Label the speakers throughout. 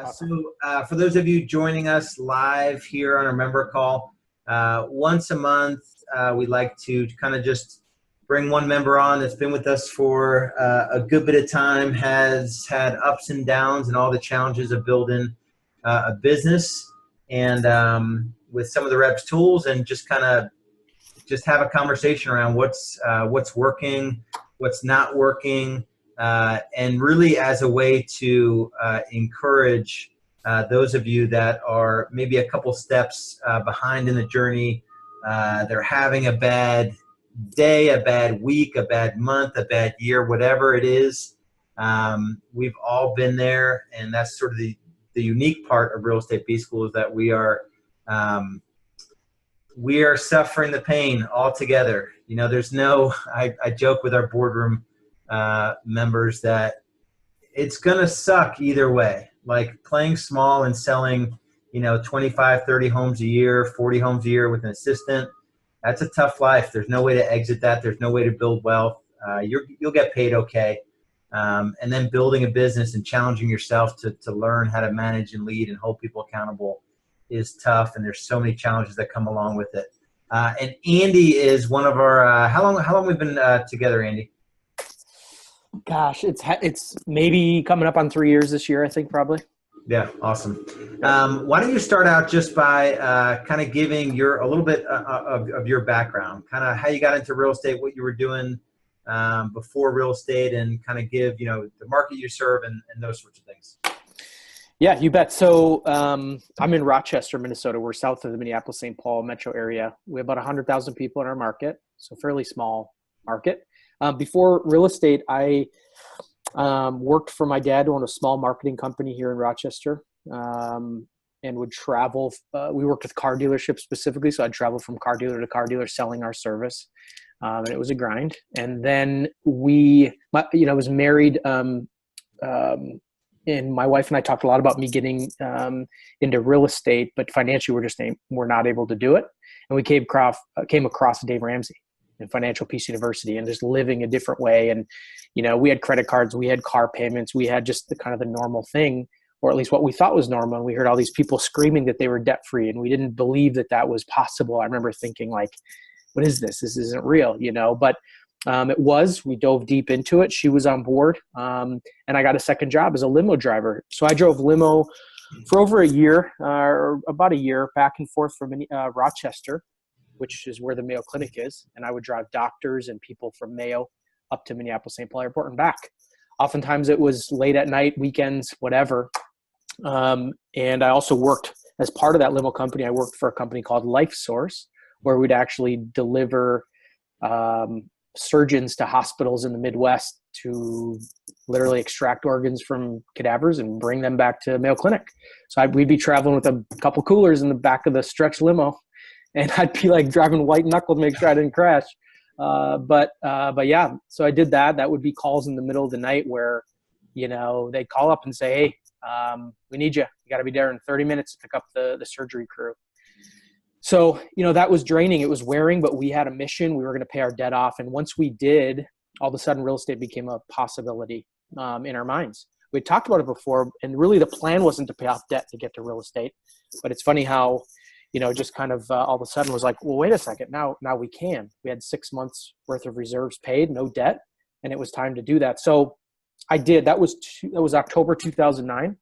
Speaker 1: For those of you joining us live here on our member call, once a month, we like to kind of just bring one member on that's been with us for a good bit of time, has had ups and downs and all the challenges of building a business, and with some of the reps tools, and just kind of just have a conversation around what's working, what's not working, and really as a way to encourage those of you that are maybe a couple steps behind in the journey. They're having a bad day, a bad week, a bad month, a bad year, whatever it is. We've all been there, and that's sort of the unique part of Real Estate B-School, is that we are suffering the pain all together. You know, there's no, I joke with our boardroom members that it's going to suck either way. Like playing small and selling, 25, 30 homes a year, 40 homes a year with an assistant, that's a tough life. There's no way to exit that. There's no way to build wealth. You'll get paid okay. And then building a business and challenging yourself to learn how to manage and lead and hold people accountable is tough. And there's so many challenges that come along with it. And Andy is one of our, how long we've been together, Andy?
Speaker 2: Gosh, it's maybe coming up on 3 years this year, I think, probably.
Speaker 1: Yeah, awesome. Why don't you start out just by kind of giving a little bit of your background, kind of how you got into real estate, what you were doing before real estate, and kind of give, the market you serve and those sorts of things.
Speaker 2: Yeah, you bet. So I'm in Rochester, Minnesota. We're south of the Minneapolis-St. Paul metro area. We have about 100,000 people in our market, so fairly small market. Before real estate, I worked for my dad, who owned a small marketing company here in Rochester, and would travel. We worked with car dealerships specifically, so I'd travel from car dealer to car dealer selling our service, and it was a grind. And then I was married, and my wife and I talked a lot about me getting into real estate, but financially we're not able to do it. And we came across Dave Ramsey in Financial Peace University, and just living a different way. And, we had credit cards, we had car payments, we had just the kind of the normal thing, or at least what we thought was normal. And we heard all these people screaming that they were debt free, and we didn't believe that was possible. I remember thinking, like, what is this? This isn't real, but it was. We dove deep into it. She was on board, and I got a second job as a limo driver. So I drove limo for over a year, or about a year, back and forth from Rochester, which is where the Mayo Clinic is. And I would drive doctors and people from Mayo up to Minneapolis-St. Paul Airport and back. Oftentimes it was late at night, weekends, whatever. And I also worked, as part of that limo company, I worked for a company called Life Source, where we'd actually deliver surgeons to hospitals in the Midwest to literally extract organs from cadavers and bring them back to Mayo Clinic. So we'd be traveling with a couple coolers in the back of the stretch limo, and I'd be like driving white knuckle to make sure I didn't crash. But yeah, so I did that. That would be calls in the middle of the night where, they'd call up and say, hey, we need you. You got to be there in 30 minutes to pick up the surgery crew. So, that was draining. It was wearing, but we had a mission. We were going to pay our debt off. And once we did, all of a sudden real estate became a possibility in our minds. We talked about it before, and really the plan wasn't to pay off debt to get to real estate. But it's funny how, just kind of all of a sudden was like, well, wait a second, now we can. We had 6 months worth of reserves paid, no debt, and it was time to do that. So I did. That was October 2009,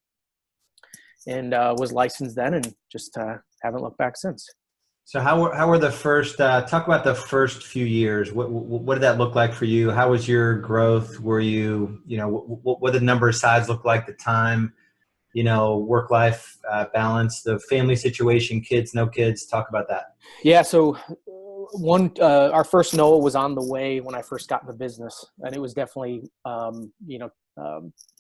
Speaker 2: and was licensed then, and just haven't looked back since.
Speaker 1: So how were the first, talk about the first few years. What did that look like for you? How was your growth? Were you, what did the number of sides look like, the time, work-life balance, the family situation, kids, no kids? Talk about that.
Speaker 2: Yeah. So our first Noah was on the way when I first got in the business, and it was definitely,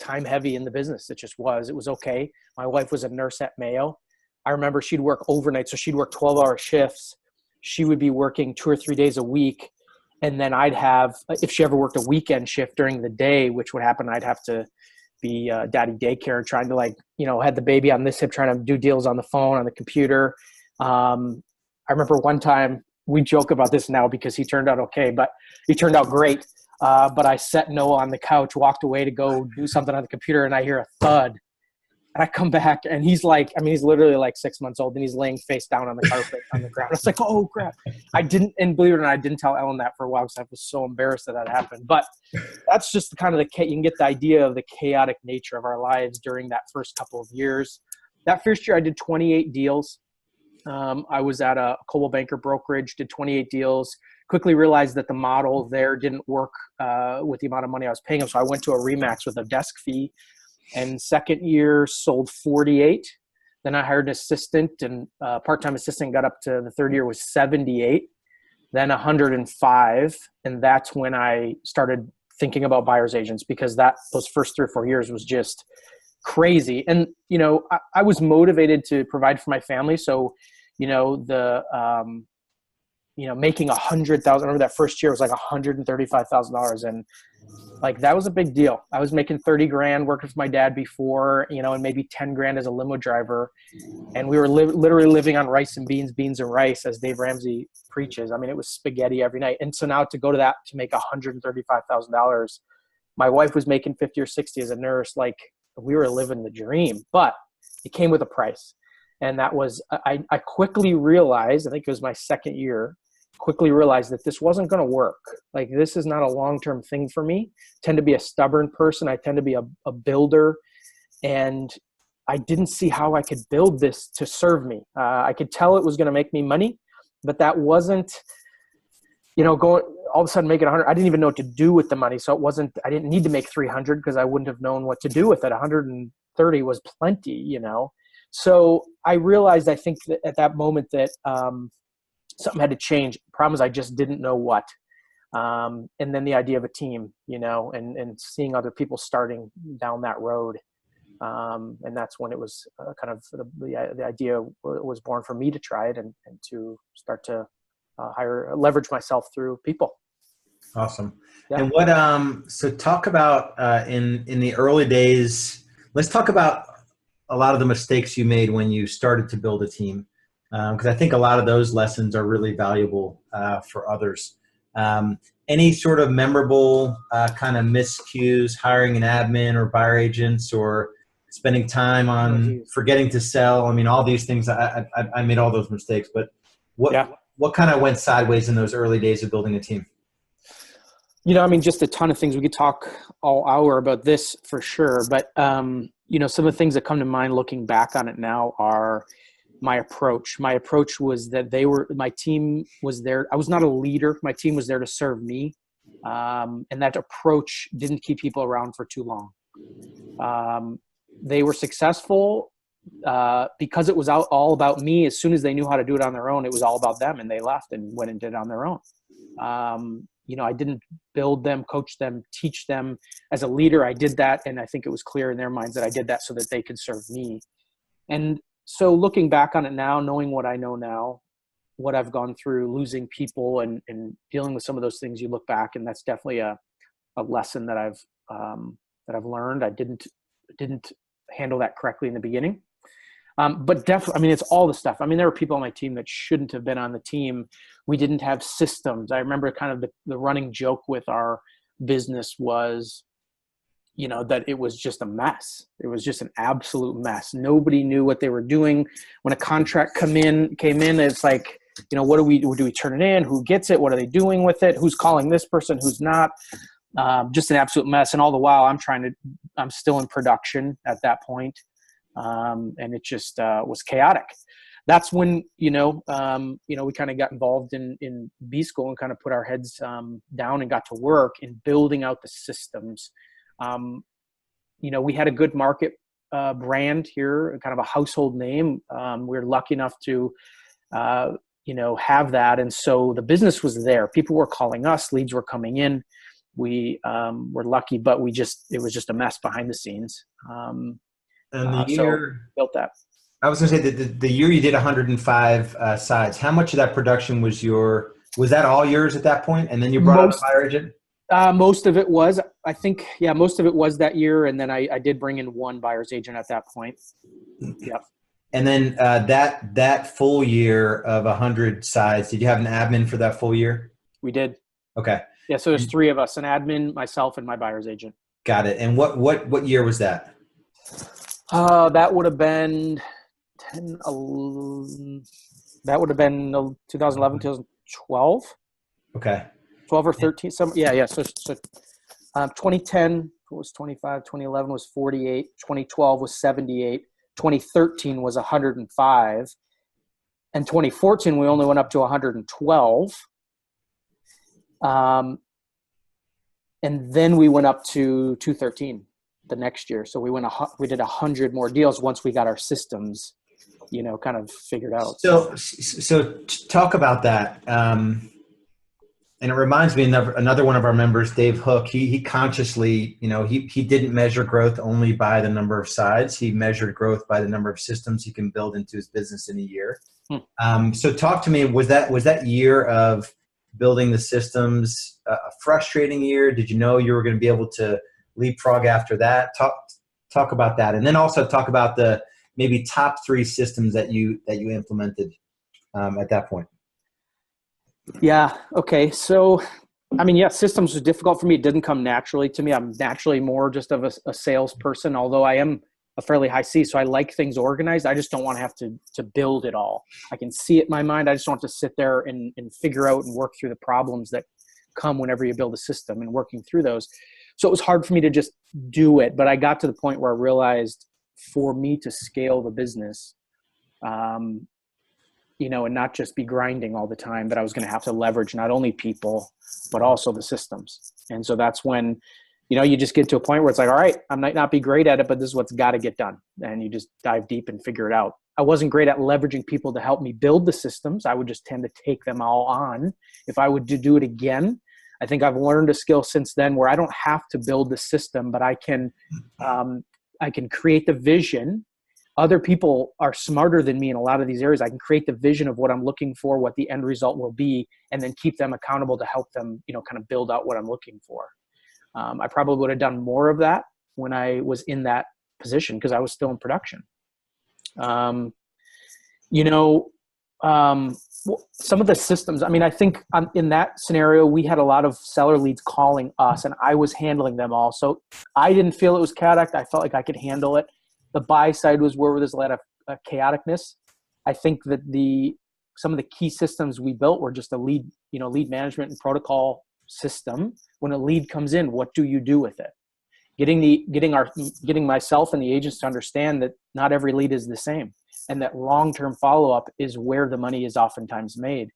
Speaker 2: time heavy in the business. It just was. It was okay. My wife was a nurse at Mayo. I remember she'd work overnight, so she'd work 12-hour shifts. She would be working 2 or 3 days a week, and then I'd have, if she ever worked a weekend shift during the day, which would happen, I'd have to be daddy daycare, trying to had the baby on this hip, trying to do deals on the phone, on the computer. I remember one time, we joke about this now because he turned out okay, but he turned out great. But I set Noah on the couch, walked away to go do something on the computer, and I hear a thud. And I come back and he's like, I mean, he's literally like 6 months old and he's laying face down on the carpet on the ground. I was like, oh crap. And believe it or not, I didn't tell Ellen that for a while because I was so embarrassed that happened. But that's just kind of you can get the idea of the chaotic nature of our lives during that first couple of years. That first year I did 28 deals. I was at a Coldwell Banker brokerage, did 28 deals, quickly realized that the model there didn't work with the amount of money I was paying them. So I went to a Remax with a desk fee. And second year sold 48. Then I hired an assistant and part-time assistant, got up to the third year was 78, then 105. And that's when I started thinking about buyer's agents because those first 3 or 4 years was just crazy. And, I was motivated to provide for my family. So, making $100,000 over that first year was like $135,000. And like, that was a big deal. I was making 30 grand working for my dad before, and maybe 10 grand as a limo driver. And we were literally living on rice and beans and rice, as Dave Ramsey preaches. I mean, it was spaghetti every night. And so now to go to that, to make $135,000, my wife was making 50 or 60 as a nurse. Like, we were living the dream, but it came with a price. And that was, I quickly realized, I think it was my second year, quickly realized that this wasn't going to work. Like, this is not a long-term thing for me. I tend to be a stubborn person. I tend to be a builder. And I didn't see how I could build this to serve me. I could tell it was going to make me money, but that wasn't, going all of a sudden making 100. I didn't even know what to do with the money. So I didn't need to make 300 because I wouldn't have known what to do with it. 130 was plenty, So I realized, I think that at that moment that, something had to change. The problem is I just didn't know what. And then the idea of a team, and seeing other people starting down that road. And that's when it was kind of the idea was born for me to try it and to start to leverage myself through people.
Speaker 1: Awesome.
Speaker 2: Yeah.
Speaker 1: And what, so talk about in the early days, let's talk about a lot of the mistakes you made when you started to build a team. Because I think a lot of those lessons are really valuable for others. Any sort of memorable kind of miscues, hiring an admin or buyer agents, or spending time on forgetting to sell? I mean, all these things, I made all those mistakes, but what kind of went sideways in those early days of building a team?
Speaker 2: Just a ton of things. We could talk all hour about this for sure. But, some of the things that come to mind looking back on it now are my approach. My approach was that my team was there. I was not a leader. My team was there to serve me. And that approach didn't keep people around for too long. They were successful because it was all about me. As soon as they knew how to do it on their own, it was all about them, and they left and went and did it on their own. I didn't build them, coach them, teach them as a leader. I did that. And I think it was clear in their minds that I did that so that they could serve me. And so looking back on it now, knowing what I know now, what I've gone through, losing people and dealing with some of those things, you look back, and that's definitely a lesson that I've learned. I didn't handle that correctly in the beginning. But definitely, it's all the stuff. There were people on my team that shouldn't have been on the team. We didn't have systems. I remember kind of the running joke with our business was, that it was just a mess. It was just an absolute mess. Nobody knew what they were doing. When a contract came in, it's like, what do we turn it in? Who gets it? What are they doing with it? Who's calling this person? Who's not? Just an absolute mess. And all the while I'm still in production at that point. And it just was chaotic. That's when, we kind of got involved in B school and kind of put our heads down and got to work in building out the systems. We had a good market brand here, kind of a household name. We were lucky enough to, have that. And so the business was there. People were calling us, leads were coming in. We were lucky, but it was just a mess behind the scenes. And
Speaker 1: the year
Speaker 2: so built that.
Speaker 1: I was going to say that the year you did 105 sides, how much of that production was that all yours at that point? And then you brought on a buyer agent?
Speaker 2: Most of it was, I think, most of it was that year. And then I did bring in one buyer's agent at that point. Yep. And
Speaker 1: then that full year of 100 sides, did you have an admin for that full year?
Speaker 2: We did.
Speaker 1: Okay.
Speaker 2: Yeah. So there's 3 of us, an admin, myself, and my buyer's agent.
Speaker 1: Got it. And what year was that?
Speaker 2: That would have been 10, 11, that would have been 2011, 2012.
Speaker 1: Okay.
Speaker 2: 12 or 13. Yeah. So 2010 was 25, 2011 was 48, 2012 was 78, 2013 was 105, and 2014 we only went up to 112. And then we went up to 213 the next year. So we did 100 more deals once we got our systems, kind of figured out.
Speaker 1: So talk about that. And it reminds me of another one of our members, Dave Hook. He consciously, he didn't measure growth only by the number of sides. He measured growth by the number of systems he can build into his business in a year. So talk to me, was that year of building the systems a frustrating year? Did you know you were going to be able to leapfrog after that? Talk about that. And then also talk about the maybe top 3 systems that you implemented at that point.
Speaker 2: Yeah. Okay. So, systems was difficult for me. It didn't come naturally to me. I'm naturally more just of a salesperson, although I am a fairly high C. So I like things organized. I just don't want to have to build it all. I can see it in my mind. I just want to sit there and figure out and work through the problems that come whenever you build a system and working through those. So it was hard for me to just do it, but I got to the point where I realized for me to scale the business, and not just be grinding all the time, that I was going to have to leverage not only people, but also the systems. And so that's when, you just get to a point where it's like, all right, I might not be great at it, but this is what's got to get done. And you just dive deep and figure it out. I wasn't great at leveraging people to help me build the systems. I would just tend to take them all on. If I would do it again, I think I've learned a skill since then where I don't have to build the system, but I can create the vision. Other people are smarter than me in a lot of these areas. I can create the vision of what I'm looking for, what the end result will be, and then keep them accountable to help them, kind of build out what I'm looking for. I probably would have done more of that when I was in that position because I was still in production. Some of the systems, I think in that scenario, we had a lot of seller leads calling us and I was handling them all. So I didn't feel it was chaotic. I felt like I could handle it. The buy side was where there's a lot of chaoticness. I think that some of the key systems we built were just a lead management and protocol system. When a lead comes in, what do you do with it? Getting myself and the agents to understand that not every lead is the same, and that long-term follow-up is where the money is oftentimes made.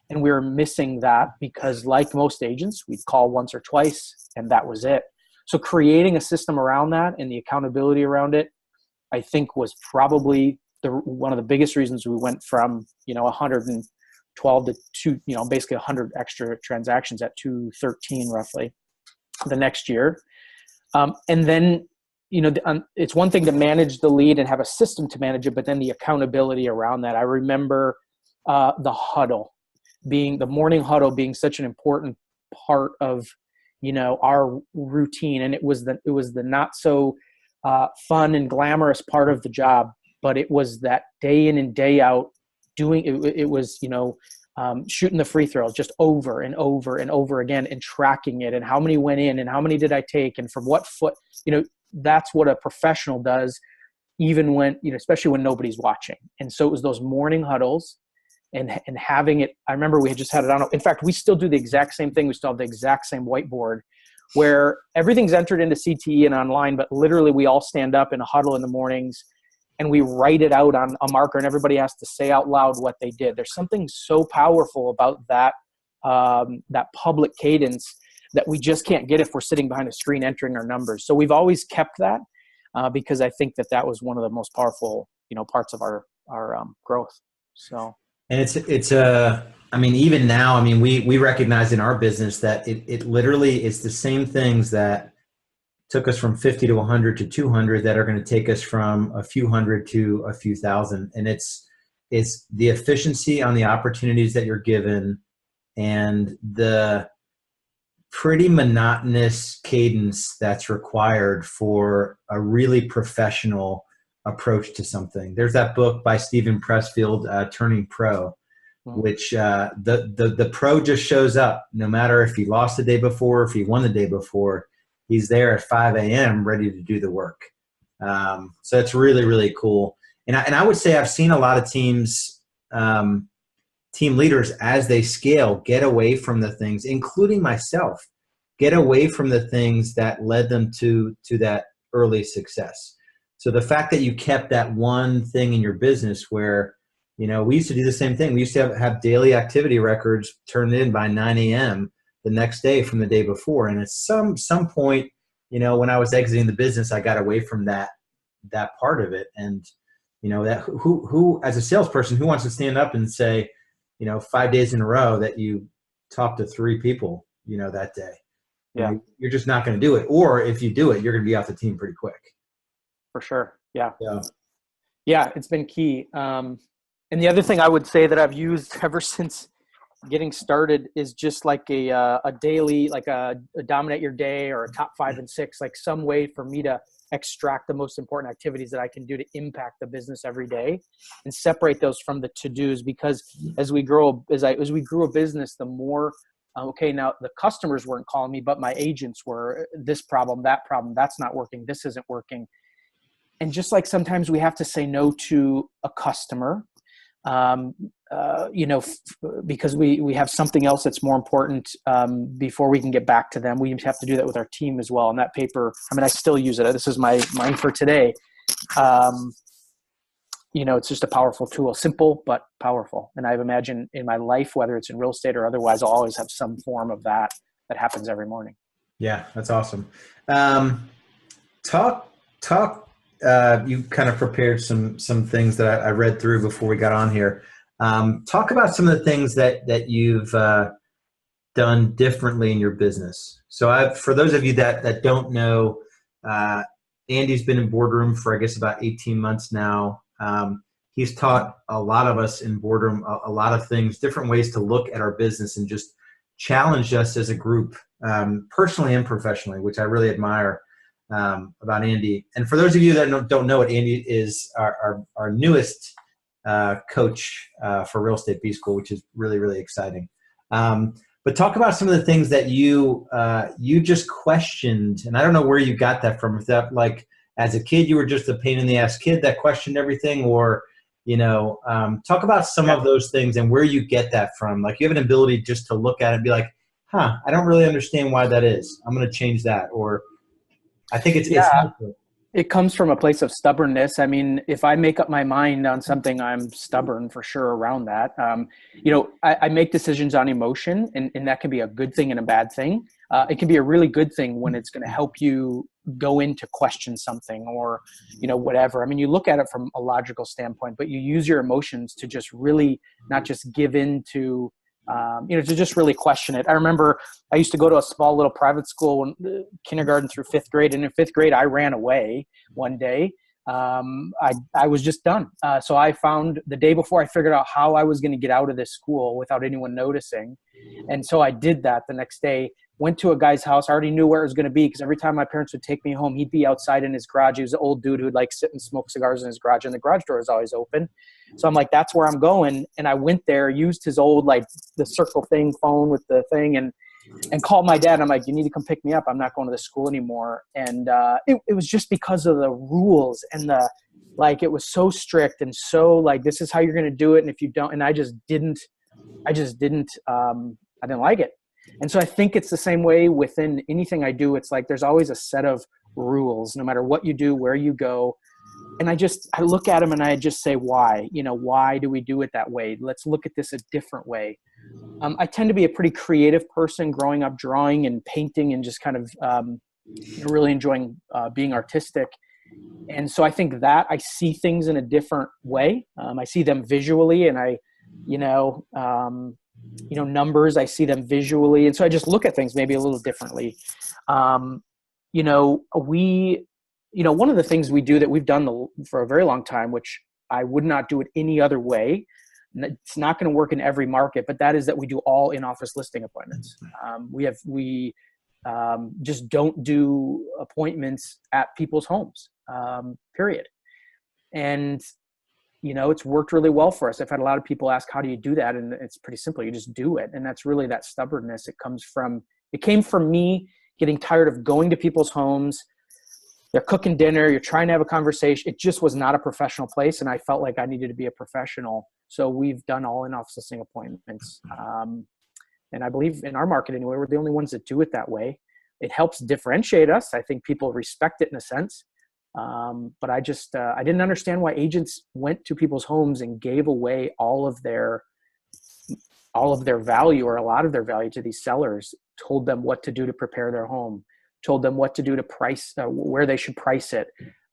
Speaker 2: And we were missing that because, like most agents, we'd call once or twice, and that was it. So creating a system around that and the accountability around it, I think, was probably one of the biggest reasons we went from 112 to basically 100 extra transactions at 213 roughly the next year. And then it's one thing to manage the lead and have a system to manage it, but then the accountability around that. I remember the morning huddle being such an important part of our routine, and it was the not so fun and glamorous part of the job, but it was that day in and day out doing it. It was shooting the free throws just over and over and over again, and tracking it, and how many went in and how many did I take and from what foot. That's what a professional does, even when especially when nobody's watching. And so it was those morning huddles and having it. I remember we had just had it on. In fact, we still do the exact same thing. We still have the exact same whiteboard where everything's entered into CTE and online, but literally we all stand up in a huddle in the mornings and we write it out on a marker, and everybody has to say out loud what they did. There's something so powerful about that public cadence that we just can't get if we're sitting behind a screen entering our numbers. So we've always kept that because I think that was one of the most powerful, parts of our growth. So.
Speaker 1: And even now, we recognize in our business that it literally is the same things that took us from 50 to 100 to 200 that are going to take us from a few hundred to a few thousand. And it's the efficiency on the opportunities that you're given and the pretty monotonous cadence that's required for a really professional approach to something. There's that book by Stephen Pressfield, Turning Pro, which the pro just shows up no matter if he lost the day before, if he won the day before. He's there at 5 a.m. ready to do the work. So it's really, really cool. And I would say I've seen a lot of teams, team leaders, as they scale, get away from the things, including myself, get away from the things that led them to that early success. So the fact that you kept that one thing in your business where, you know, we used to do the same thing. We used to have daily activity records turned in by 9 a.m. the next day from the day before. And at some point, you know, when I was exiting the business, I got away from that part of it. And, you know, that who as a salesperson, who wants to stand up and say, you know, 5 days in a row that you talk to 3 people, you know, that day?
Speaker 2: Yeah.
Speaker 1: You know, you're just not going to do it. Or if you do it, you're going to be off the team pretty quick.
Speaker 2: For sure. Yeah.
Speaker 1: Yeah.
Speaker 2: Yeah. It's been key. And the other thing I would say that I've used ever since getting started is just like a daily, like a dominate your day or a top 5 and 6, like some way for me to extract the most important activities that I can do to impact the business every day and separate those from the to-dos. Because as we grew a business, the more, okay, now the customers weren't calling me, but my agents were. This problem, that's not working. This isn't working. And just like sometimes we have to say no to a customer, you know, because we have something else that's more important before we can get back to them. We have to do that with our team as well. And that paper, I mean, I still use it. This is mine for today. You know, it's just a powerful tool, simple but powerful. And I've imagined in my life, whether it's in real estate or otherwise, I'll always have some form of that happens every morning.
Speaker 1: Yeah, that's awesome. You kind of prepared some things that I read through before we got on here. Talk about some of the things that you've done differently in your business. So for those of you that don't know, Andy's been in boardroom for, I guess, about 18 months now. He's taught a lot of us in boardroom a lot of things, different ways to look at our business and just challenge us as a group, personally and professionally, which I really admire about Andy. And for those of you that don't know it, Andy is our newest coach for Real Estate B School, which is really, really exciting. But talk about some of the things that you just questioned, and I don't know where you got that from. If that, like, as a kid, you were just a pain in the ass kid that questioned everything, or, you know, talk about some of those things and where you get that from. Like, you have an ability just to look at it and be like, I don't really understand why that is. I'm going to change that. Or I think it's helpful.
Speaker 2: It comes from a place of stubbornness. I mean, if I make up my mind on something, I'm stubborn for sure around that. You know, I make decisions on emotion, and that can be a good thing and a bad thing. It can be a really good thing when it's going to help you go in to question something or, you know, whatever. I mean, you look at it from a logical standpoint, but you use your emotions to just really not just give in to, you know, to just really question it. I remember I used to go to a small little private school, kindergarten through 5th grade. And in 5th grade, I ran away one day. I was just done. So I found the day before, I figured out how I was going to get out of this school without anyone noticing. And so I did that the next day, went to a guy's house. I already knew where it was going to be because every time my parents would take me home, he'd be outside in his garage. He was an old dude who'd like sit and smoke cigars in his garage, and the garage door is always open. So I'm like, that's where I'm going. And I went there, used his old, like the circle thing phone with the thing, and called my dad. I'm like, you need to come pick me up. I'm not going to the school anymore. And it was just because of the rules and it was so strict and so like, this is how you're going to do it. And if you don't, and I didn't like it. And so I think it's the same way within anything I do. It's like, there's always a set of rules, no matter what you do, where you go. And I look at them and I just say, why? You know, why do we do it that way? Let's look at this a different way. I tend to be a pretty creative person growing up, drawing and painting and just kind of really enjoying being artistic. And so I think that I see things in a different way. I see them visually, and numbers, I see them visually. And so I just look at things maybe a little differently. One of the things we do that we've done for a very long time, which I would not do it any other way, and it's not going to work in every market, but that is that we do all in-office listing appointments. We just don't do appointments at people's homes, period. And, you know, it's worked really well for us. I've had a lot of people ask, how do you do that? And it's pretty simple. You just do it. And that's really that stubbornness. It came from me getting tired of going to people's homes, they're cooking dinner, you're trying to have a conversation. It just was not a professional place. And I felt like I needed to be a professional. So we've done all in-office listing appointments. And I believe in our market anyway, we're the only ones that do it that way. It helps differentiate us. I think people respect it in a sense. But I didn't understand why agents went to people's homes and gave away all of their value, or a lot of their value, to these sellers, told them what to do to prepare their home, told them what to do to price, where they should price it.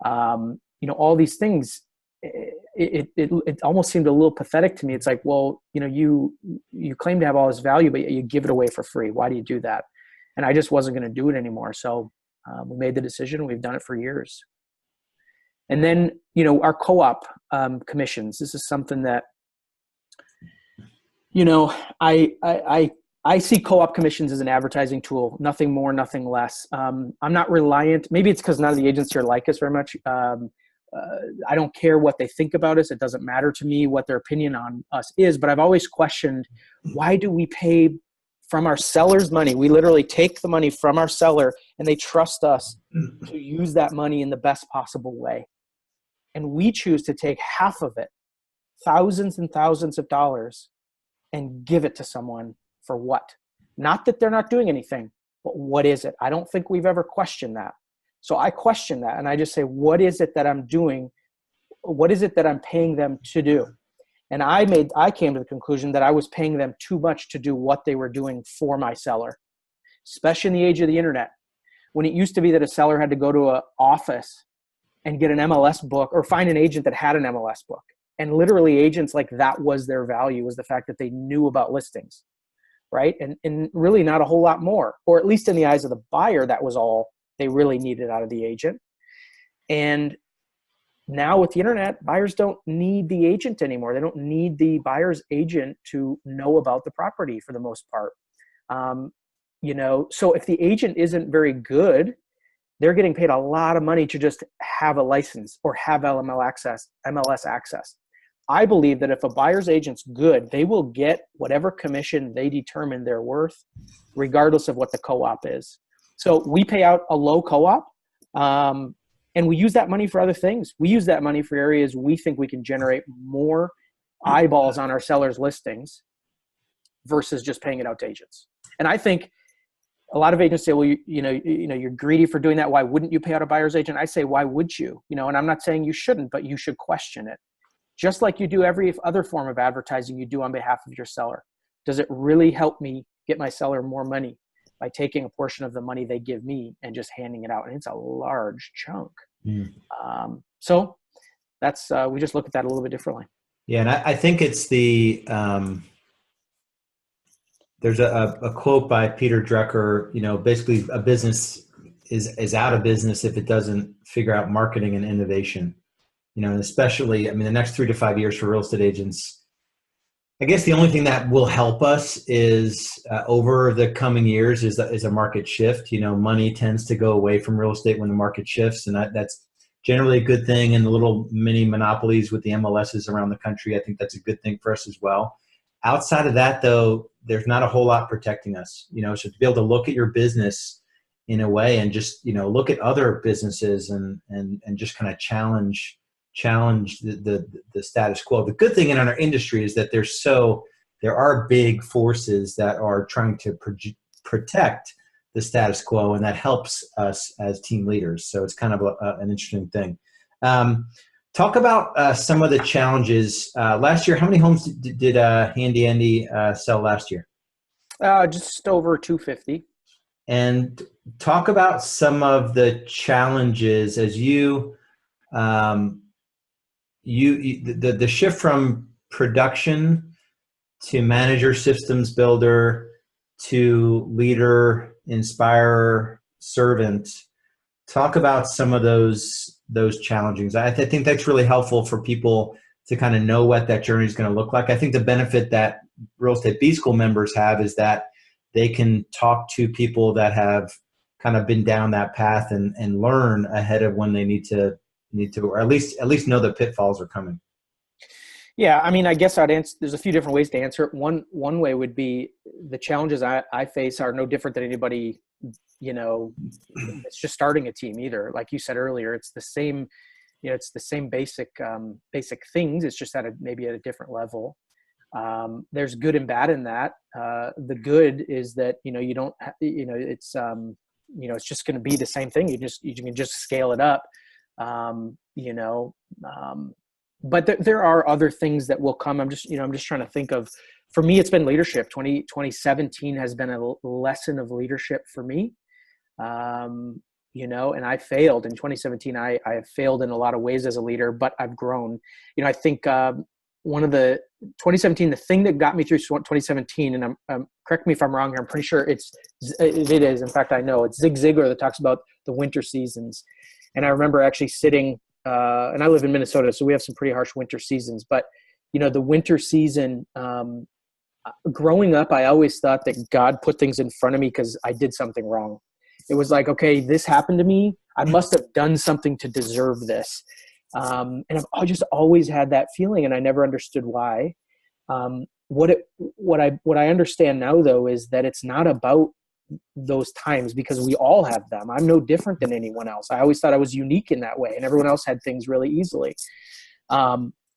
Speaker 2: All these things, it almost seemed a little pathetic to me. It's like, well, you claim to have all this value, but you give it away for free. Why do you do that? And I just wasn't going to do it anymore. So we made the decision. We've done it for years. And then, our co-op commissions. This is something that, I see co-op commissions as an advertising tool, nothing more, nothing less. I'm not reliant. Maybe it's because none of the agents here like us very much. I don't care what they think about us. It doesn't matter to me what their opinion on us is, but I've always questioned, why do we pay from our seller's money? We literally take the money from our seller and they trust us to use that money in the best possible way. And we choose to take half of it, thousands and thousands of dollars, and give it to someone for what? Not that they're not doing anything, but what is it? I don't think we've ever questioned that. So I question that, and I just say, what is it that I'm doing? What is it that I'm paying them to do? And I came to the conclusion that I was paying them too much to do what they were doing for my seller, especially in the age of the internet, when it used to be that a seller had to go to an office and get an MLS book or find an agent that had an MLS book. And literally agents, like, that was their value, was the fact that they knew about listings, right? And really not a whole lot more, or at least in the eyes of the buyer, that was all they really needed out of the agent. And now with the internet, buyers don't need the agent anymore. They don't need the buyer's agent to know about the property for the most part. So if the agent isn't very good, they're getting paid a lot of money to just have a license or have MLS access. I believe that if a buyer's agent's good, they will get whatever commission they determine they're worth, regardless of what the co-op is. So we pay out a low co-op, and we use that money for other things. We use that money for areas we think we can generate more eyeballs on our sellers' listings versus just paying it out to agents. And I think a lot of agents say, well, you're greedy for doing that. Why wouldn't you pay out a buyer's agent? I say, why would you? And I'm not saying you shouldn't, but you should question it. Just like you do every other form of advertising you do on behalf of your seller. Does it really help me get my seller more money by taking a portion of the money they give me and just handing it out? And it's a large chunk. So that's, we just look at that a little bit differently.
Speaker 1: Yeah. And I think it's the, there's a quote by Peter Drucker, basically a business is out of business if it doesn't figure out marketing and innovation. And especially, the next 3 to 5 years for real estate agents, I guess the only thing that will help us is over the coming years is a market shift. Money tends to go away from real estate when the market shifts, and that's generally a good thing. And the little mini monopolies with the MLSs around the country, I think that's a good thing for us as well. Outside of that, though, there's not a whole lot protecting us. So to be able to look at your business in a way and just look at other businesses and just kind of challenge the status quo. The good thing in our industry is that there are big forces that are trying to protect the status quo, and that helps us as team leaders. So it's kind of an interesting thing. Talk about some of the challenges. Last year, how many homes did Handy Andy sell last year?
Speaker 2: Just over 250.
Speaker 1: And talk about some of the challenges as the shift from production to manager, systems builder to leader, inspirer, servant. Talk about some of those challenges. I think that's really helpful for people to kind of know what that journey is going to look like. I think the benefit that Real Estate B School members have is that they can talk to people that have kind of been down that path and learn ahead of when they need to, or at least know the pitfalls are coming.
Speaker 2: Yeah, I guess I'd answer. There's a few different ways to answer it. One way would be the challenges I face are no different than anybody you know, it's just starting a team either. Like you said earlier, it's the same, you know, it's the same basic things. It's just maybe at a different level. There's good and bad in that. The good is that, you know, you don't, you know, it's just going to be the same thing. You can just scale it up, you know, but there are other things that will come. I'm just trying to think of, for me, it's been leadership. 2017 has been a lesson of leadership for me. You know, and I failed in 2017. I have failed in a lot of ways as a leader, but I've grown. You know, I think one of the 2017, the thing that got me through 2017, and I'm correct me if I'm wrong here, I'm pretty sure it is. In fact, I know it's Zig Ziglar that talks about the winter seasons. And I remember actually sitting, and I live in Minnesota, so we have some pretty harsh winter seasons. But, you know, the winter season, growing up, I always thought that God put things in front of me because I did something wrong. It was like, okay, this happened to me. I must have done something to deserve this. And I just always had that feeling, and I never understood why. What I understand now, though, is that it's not about those times, because we all have them. I'm no different than anyone else. I always thought I was unique in that way, and everyone else had things really easily.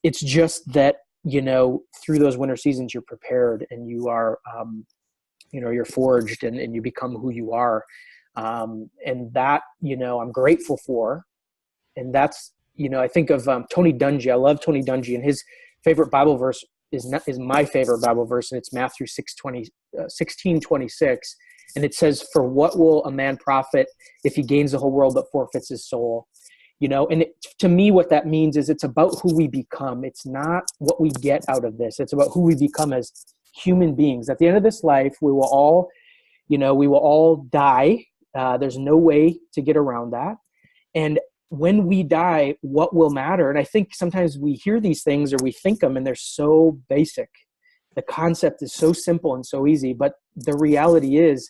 Speaker 2: It's just that, you know, through those winter seasons, you're prepared, and you are, you know, you're forged, and you become who you are. And that, you know, I'm grateful for. And that's, you know, I think of Tony Dungy. I love Tony Dungy, and his favorite Bible verse is my favorite Bible verse, and it's Matthew 16:26. And it says, "For what will a man profit if he gains the whole world but forfeits his soul?" You know, and to me, what that means is it's about who we become. It's not what we get out of this. It's about who we become as human beings. At the end of this life, we will all die. There's no way to get around that. And when we die, what will matter? And I think sometimes we hear these things or we think them, and they're so basic. The concept is so simple and so easy, but the reality is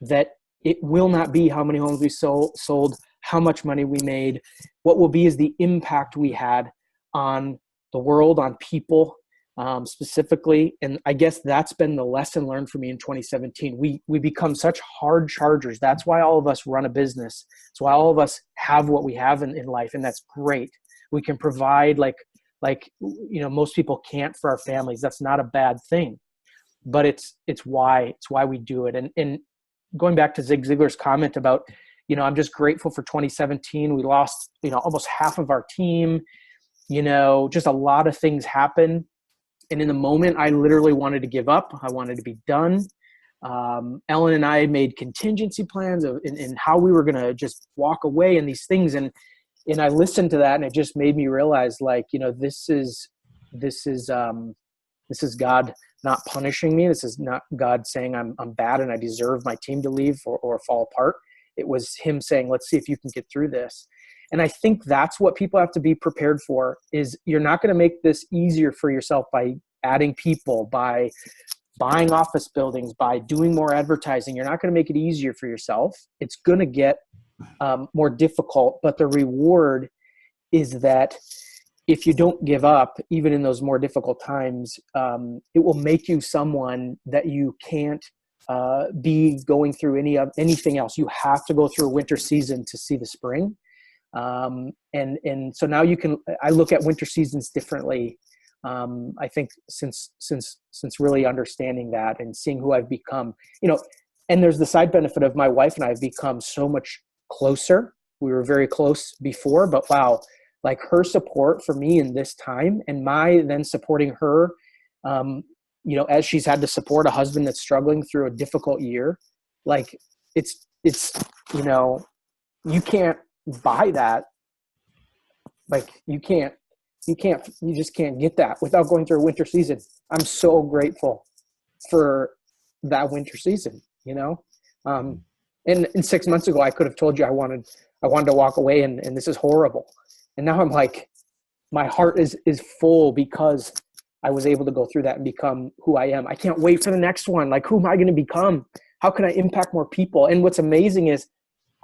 Speaker 2: that it will not be how many homes we sold, how much money we made. What will be is the impact we had on the world, on people, specifically. And I guess that's been the lesson learned for me in 2017. We become such hard chargers. That's why all of us run a business. That's why all of us have what we have in life. And that's great. We can provide like, you know, most people can't for our families. That's not a bad thing, but it's why we do it. And going back to Zig Ziglar's comment about, you know, I'm just grateful for 2017. We lost, you know, almost half of our team, you know, just a lot of things happened. And in the moment, I literally wanted to give up. I wanted to be done. Ellen and I made contingency plans in how we were going to just walk away and these things. And I listened to that, and it just made me realize, like, you know, this is God not punishing me. This is not God saying I'm bad and I deserve my team to leave or fall apart. It was him saying, let's see if you can get through this. And I think that's what people have to be prepared for, is you're not going to make this easier for yourself by adding people, by buying office buildings, by doing more advertising. You're not going to make it easier for yourself. It's going to get more difficult, but the reward is that if you don't give up, even in those more difficult times, it will make you someone that you can't be going through anything else. You have to go through a winter season to see the spring. And so now I look at winter seasons differently. I think since really understanding that and seeing who I've become, you know, and there's the side benefit of my wife and I have become so much closer. We were very close before, but wow, like her support for me in this time, and my then supporting her, you know, as she's had to support a husband that's struggling through a difficult year, like it's, you know, you can't buy that. Like you just can't get that without going through a winter season. I'm so grateful for that winter season, you know? And 6 months ago, I could have told you I wanted to walk away and this is horrible. And now I'm like, my heart is full because I was able to go through that and become who I am. I can't wait for the next one. Like, who am I going to become? How can I impact more people? And what's amazing is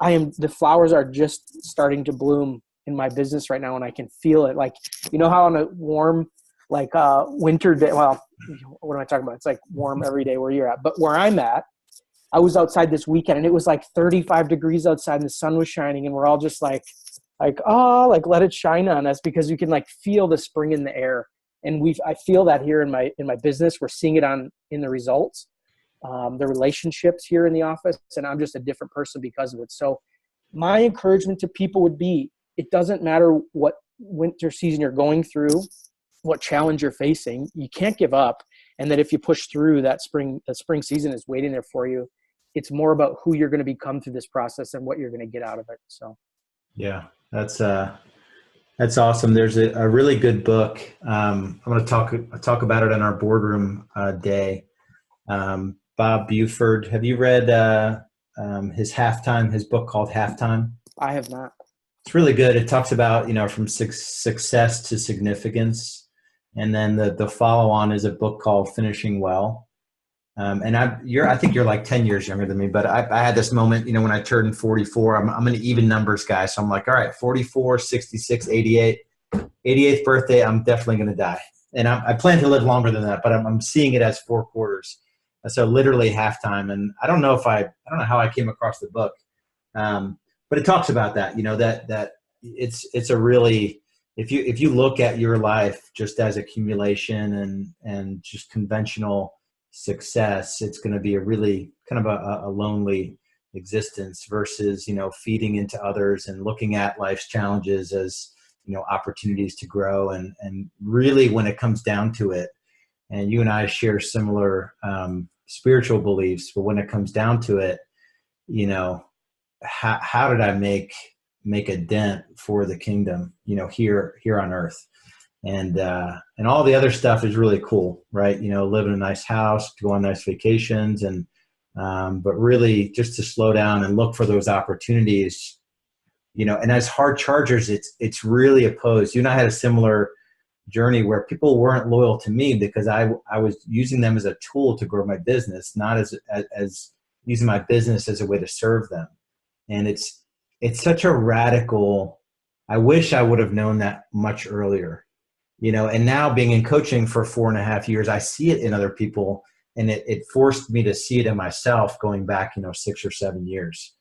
Speaker 2: the flowers are just starting to bloom in my business right now, and I can feel it. Like, you know how on a warm, like winter day, well, what am I talking about? It's like warm every day where you're at, but where I'm at, I was outside this weekend and it was like 35 degrees outside and the sun was shining, and we're all just like, oh, like let it shine on us, because you can like feel the spring in the air. And I feel that here in my business. We're seeing it in the results, the relationships here in the office, and I'm just a different person because of it. So my encouragement to people would be, it doesn't matter what winter season you're going through, what challenge you're facing, you can't give up. And that if you push through, the spring season is waiting there for you. It's more about who you're going to become through this process and what you're going to get out of it. So, yeah,
Speaker 1: that's awesome. There's a really good book. I'm going to talk about it on our boardroom day. Bob Buford. Have you read his book called Halftime?
Speaker 2: I have not.
Speaker 1: It's really good. It talks about, from success to significance. And then the follow on is a book called Finishing Well. And I think you're like 10 years younger than me, but I had this moment, when I turned 44, I'm an even numbers guy. So I'm like, all right, 44, 66, 88, 88th birthday, I'm definitely going to die. And I plan to live longer than that, but I'm seeing it as 4 quarters. So literally halftime. And I don't know how I came across the book. But it talks about that, that it's a really, if you look at your life just as accumulation and just conventional success, it's going to be a really kind of a lonely existence versus, feeding into others and looking at life's challenges as, opportunities to grow. And really when it comes down to it, and you and I share similar spiritual beliefs, but when it comes down to it, how did I make a dent for the kingdom, here on earth? And all the other stuff is really cool, right? Live in a nice house, go on nice vacations, and but really just to slow down and look for those opportunities, and as hard chargers, it's really opposed. You and I had a similar journey where people weren't loyal to me because I was using them as a tool to grow my business, not as using my business as a way to serve them. And it's such a radical, I wish I would have known that much earlier, and now being in coaching for 4.5 years, I see it in other people, and it forced me to see it in myself going back, 6 or 7 years.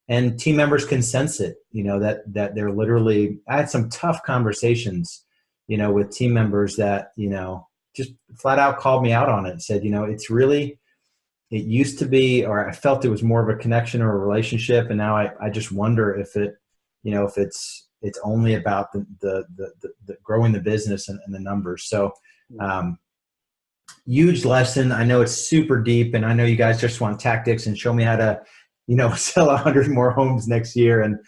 Speaker 1: And team members can sense it, that they're literally, I had some tough conversations, with team members that, just flat out called me out on it and said, it's really, it used to be, or I felt it was more of a connection or a relationship. And now I just wonder if it, if it's only about the growing the business and the numbers. So, huge lesson. I know it's super deep, and I know you guys just want tactics and show me how to, sell 100 more homes next year.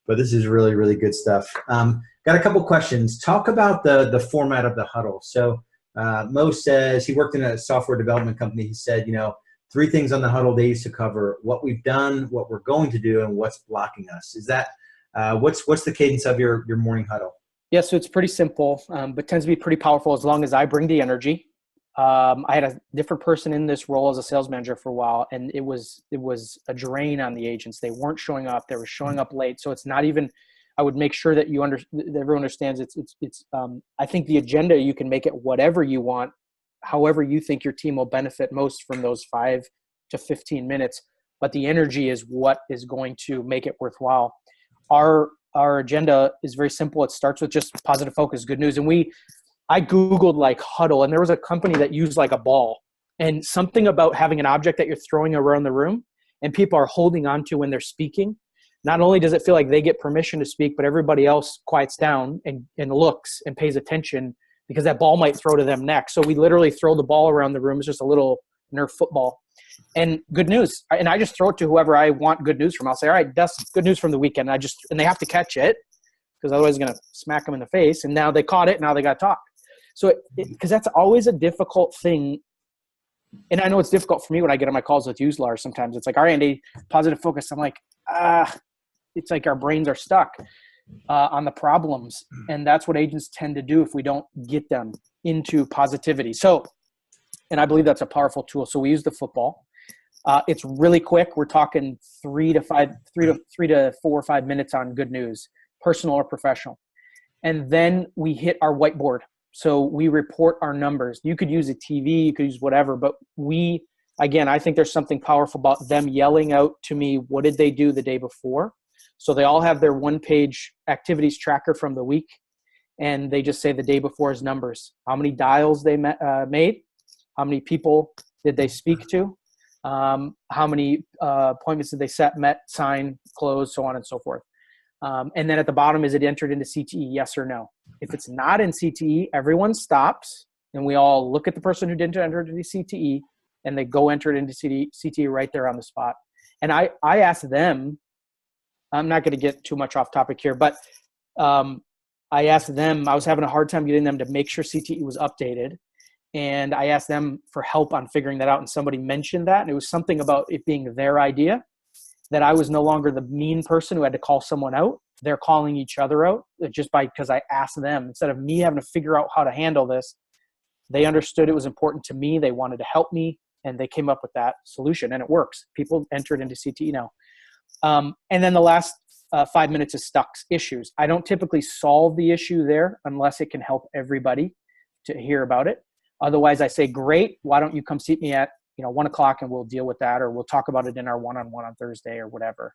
Speaker 1: But this is really, really good stuff. Got a couple questions. Talk about the format of the huddle. So Mo says he worked in a software development company. He said, 3 things on the huddle they used to cover: what we've done, what we're going to do, and what's blocking us. Is that what's the cadence of your morning huddle?
Speaker 2: Yeah, so it's pretty simple, but tends to be pretty powerful as long as I bring the energy. I had a different person in this role as a sales manager for a while, and it was a drain on the agents. They weren't showing up. They were showing up late. So it's not even. I would make sure that that everyone understands. It's. I think the agenda, you can make it whatever you want, however you think your team will benefit most from those 5 to 15 minutes. But the energy is what is going to make it worthwhile. Our agenda is very simple. It starts with just positive focus, good news. And I Googled like huddle, and there was a company that used like a ball, and something about having an object that you're throwing around the room and people are holding on to when they're speaking. Not only does it feel like they get permission to speak, but everybody else quiets down and looks and pays attention because that ball might throw to them next. So we literally throw the ball around the room. It's just a little Nerf football. And good news. And I just throw it to whoever I want good news from. I'll say, all right, that's good news from the weekend. And they have to catch it because otherwise it's going to smack them in the face. And now they caught it. Now they got to talk. So because that's always a difficult thing. And I know it's difficult for me when I get on my calls with you, Lars. Sometimes it's like, all right, Andy, positive focus. I'm like, it's like our brains are stuck on the problems. And that's what agents tend to do if we don't get them into positivity. So, and I believe that's a powerful tool. So we use the football. It's really quick. We're talking 3 to 4 or 5 minutes on good news, personal or professional. And then we hit our whiteboard. So we report our numbers. You could use a TV, you could use whatever, but we again, I think there's something powerful about them yelling out to me, what did they do the day before? So they all have their one-page activities tracker from the week, and they just say the day before's numbers. How many dials they made? How many people did they speak to? How many appointments did they set, met, sign, close, so on and so forth. And then at the bottom, is it entered into CTE, yes or no? If it's not in CTE, everyone stops, and we all look at the person who didn't enter into CTE, and they go enter it into CTE right there on the spot. And I asked them, I'm not going to get too much off topic here, but I asked them, I was having a hard time getting them to make sure CTE was updated. And I asked them for help on figuring that out. And somebody mentioned that. And it was something about it being their idea, that I was no longer the mean person who had to call someone out. They're calling each other out just because I asked them. Instead of me having to figure out how to handle this, they understood it was important to me. They wanted to help me, and they came up with that solution. And it works. People entered into CTE now. And then the last 5 minutes is stuck issues. I don't typically solve the issue there unless it can help everybody to hear about it. Otherwise, I say, great, why don't you come see me at 1 o'clock and we'll deal with that, or we'll talk about it in our one-on-one on Thursday or whatever.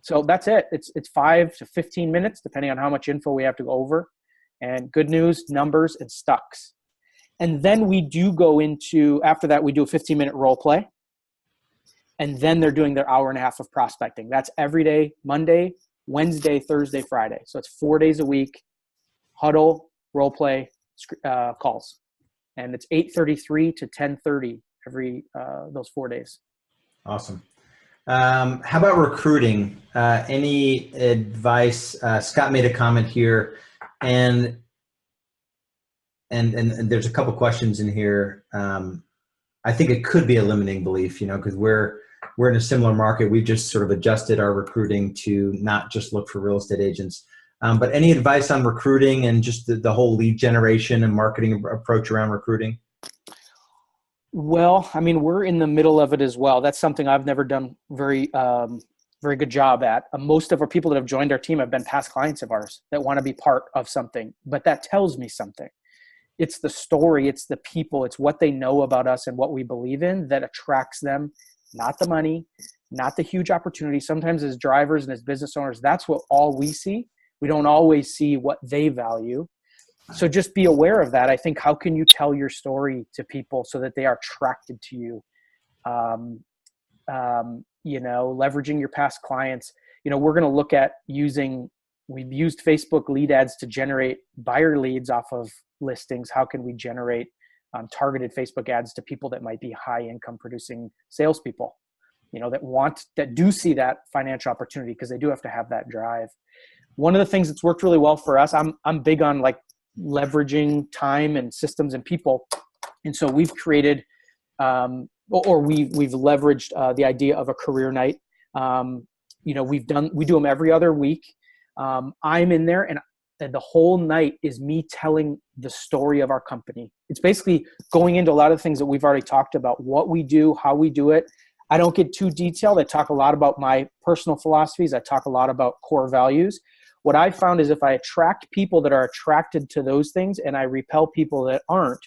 Speaker 2: So that's it. It's 5 to 15 minutes, depending on how much info we have to go over. And good news, numbers, and stucks. And then we do go into, after that, we do a 15-minute role play. And then they're doing their hour and a half of prospecting. That's every day, Monday, Wednesday, Thursday, Friday. So it's 4 days a week, huddle, role play, calls. And it's 8:33 to 10:30 every those 4 days.
Speaker 1: Awesome. How about recruiting? Any advice? Scott made a comment here, and there's a couple questions in here. I think it could be a limiting belief, because we're in a similar market. We've just sort of adjusted our recruiting to not just look for real estate agents. But any advice on recruiting and just the whole lead generation and marketing approach around recruiting?
Speaker 2: Well, I mean, we're in the middle of it as well. That's something I've never done very good job at. Most of our people that have joined our team have been past clients of ours that want to be part of something. But that tells me something. It's the story, it's the people, it's what they know about us and what we believe in that attracts them, not the money, not the huge opportunity. Sometimes as drivers and as business owners, that's what all we see. We don't always see what they value. So just be aware of that. I think, how can you tell your story to people so that they are attracted to you? Leveraging your past clients. We're going to look at we've used Facebook lead ads to generate buyer leads off of listings. How can we generate targeted Facebook ads to people that might be high income producing salespeople, that do see that financial opportunity, because they do have to have that drive. One of the things that's worked really well for us, I'm big on like leveraging time and systems and people. And so we've created, we've leveraged the idea of a career night. We do them every other week. I'm in there, and the whole night is me telling the story of our company. It's basically going into a lot of the things that we've already talked about, what we do, how we do it. I don't get too detailed. I talk a lot about my personal philosophies. I talk a lot about core values. What I found is if I attract people that are attracted to those things and I repel people that aren't,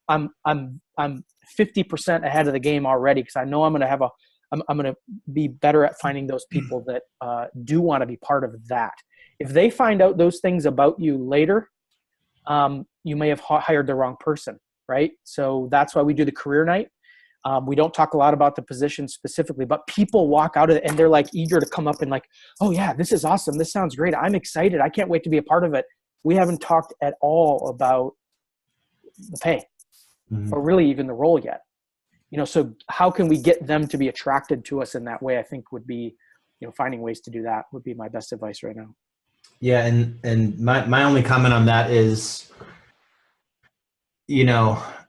Speaker 2: I'm 50% ahead of the game already, because I know I'm going to be better at finding those people that do want to be part of that. If they find out those things about you later, you may have hired the wrong person, right? So that's why we do the career night. We don't talk a lot about the position specifically, but people walk out of it and they're like eager to come up and like, oh yeah, this is awesome. This sounds great. I'm excited. I can't wait to be a part of it. We haven't talked at all about the pay or really even the role yet. So how can we get them to be attracted to us in that way? I think would be, finding ways to do that would be my best advice right now.
Speaker 1: Yeah. And my only comment on that is,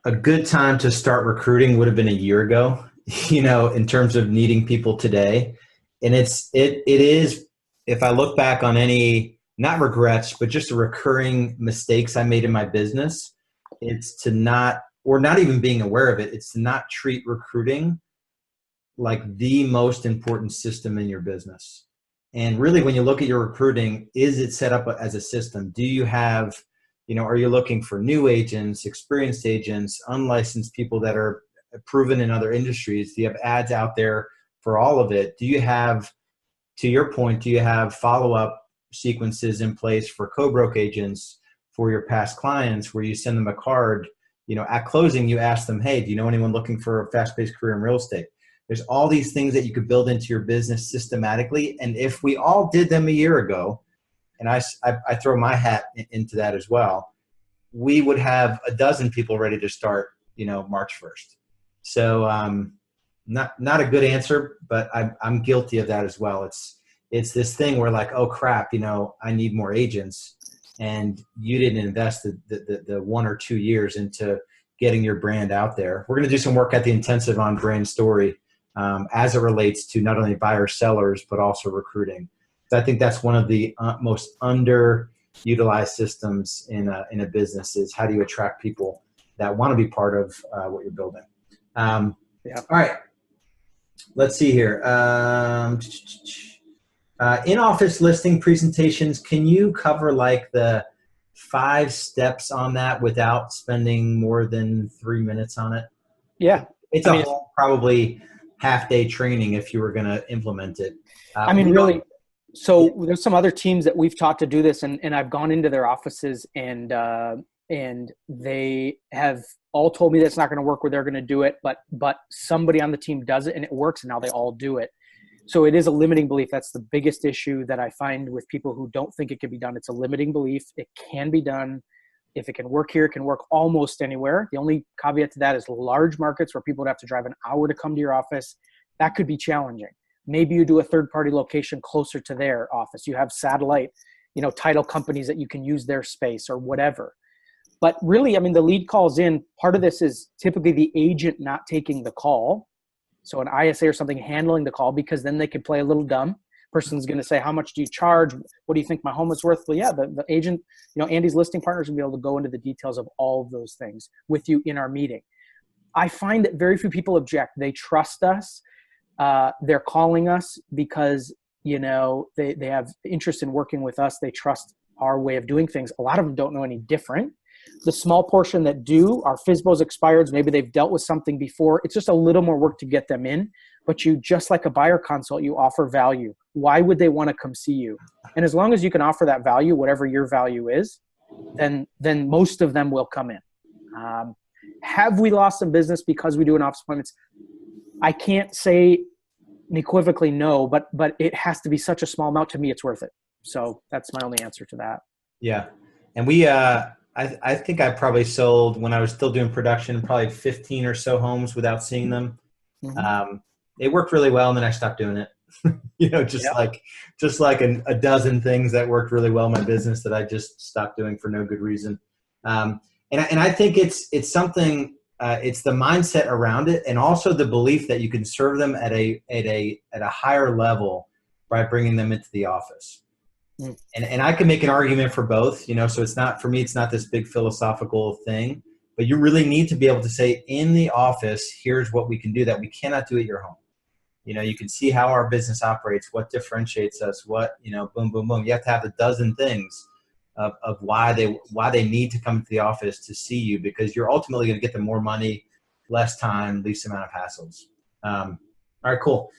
Speaker 1: a good time to start recruiting would have been a year ago, in terms of needing people today. And it is, if I look back on any, not regrets, but just the recurring mistakes I made in my business, it's to not, or not even being aware of it, it's to not treat recruiting like the most important system in your business. And really, when you look at your recruiting, is it set up as a system? Do you have, are you looking for new agents, experienced agents, unlicensed people that are proven in other industries? Do you have ads out there for all of it? Do you have, to your point, do you have follow-up sequences in place for co-broke agents, for your past clients, where you send them a card, at closing, you ask them, hey, do you know anyone looking for a fast-paced career in real estate? There's all these things that you could build into your business systematically. And if we all did them a year ago, and I throw my hat into that as well, we would have a dozen people ready to start, March 1st. So not a good answer, but I'm guilty of that as well. It's this thing where like, oh crap, I need more agents, and you didn't invest the 1 or 2 years into getting your brand out there. We're going to do some work at the intensive on brand story as it relates to not only buyers, sellers, but also recruiting. So I think that's one of the most underutilized systems in a business, is how do you attract people that want to be part of what you're building. All right, let's see here. In-office listing presentations, can you cover like the 5 steps on that without spending more than 3 minutes on it?
Speaker 2: Yeah.
Speaker 1: It's a whole probably half-day training if you were going to implement it.
Speaker 2: Really, so there's some other teams that we've taught to do this, and I've gone into their offices, and they have all told me that's not going to work where they're going to do it, but somebody on the team does it and it works, and now they all do it. So it is a limiting belief. That's the biggest issue that I find with people who don't think it can be done. It's a limiting belief. It can be done. If it can work here, it can work almost anywhere. The only caveat to that is large markets where people would have to drive an hour to come to your office. That could be challenging. Maybe you do a third-party location closer to their office. You have satellite, title companies that you can use their space or whatever. But really, the lead calls in. Part of this is typically the agent not taking the call. So an ISA or something handling the call, because then they can play a little dumb. Person's going to say, how much do you charge? What do you think my home is worth? Well, yeah, the agent, Andy's listing partners will be able to go into the details of all of those things with you in our meeting. I find that very few people object. They trust us. They're calling us because, they have interest in working with us. They trust our way of doing things. A lot of them don't know any different. The small portion that do, our FSBO's expired. Maybe they've dealt with something before. It's just a little more work to get them in. But you, just like a buyer consult, you offer value. Why would they want to come see you? And as long as you can offer that value, whatever your value is, then most of them will come in. Have we lost some business because we do in-office appointments? I can't say unequivocally no, but it has to be such a small amount. To me, it's worth it. So that's my only answer to that.
Speaker 1: Yeah. And we, I think I probably sold, when I was still doing production, probably 15 or so homes without seeing them. Mm-hmm. It worked really well, and then I stopped doing it. Like a dozen things that worked really well in my business that I just stopped doing for no good reason. And I think it's something. It's the mindset around it, and also the belief that you can serve them at a higher level by bringing them into the office. Mm. And I can make an argument for both, so it's not, for me, it's not this big philosophical thing, but you really need to be able to say, in the office, here's what we can do that we cannot do at your home. You can see how our business operates, what differentiates us, what, boom, boom, boom. You have to have a dozen things of why they need to come to the office to see you, because you're ultimately going to get them more money, less time, least amount of hassles. All right, cool.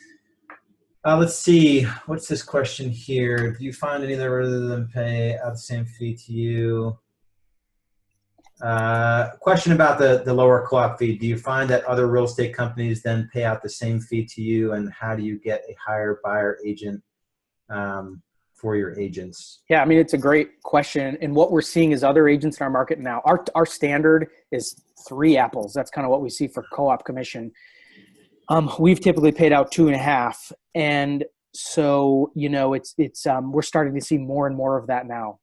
Speaker 1: Let's see. What's this question here? Do you find any other rather than pay out the same fee to you? Question about the lower co-op fee. Do you find that other real estate companies then pay out the same fee to you, and how do you get a higher buyer agent for your agents?
Speaker 2: Yeah, it's a great question. And what we're seeing is other agents in our market now, our standard is 3 apples. That's kind of what we see for co-op commission. We've typically paid out 2.5. And so, we're starting to see more and more of that now.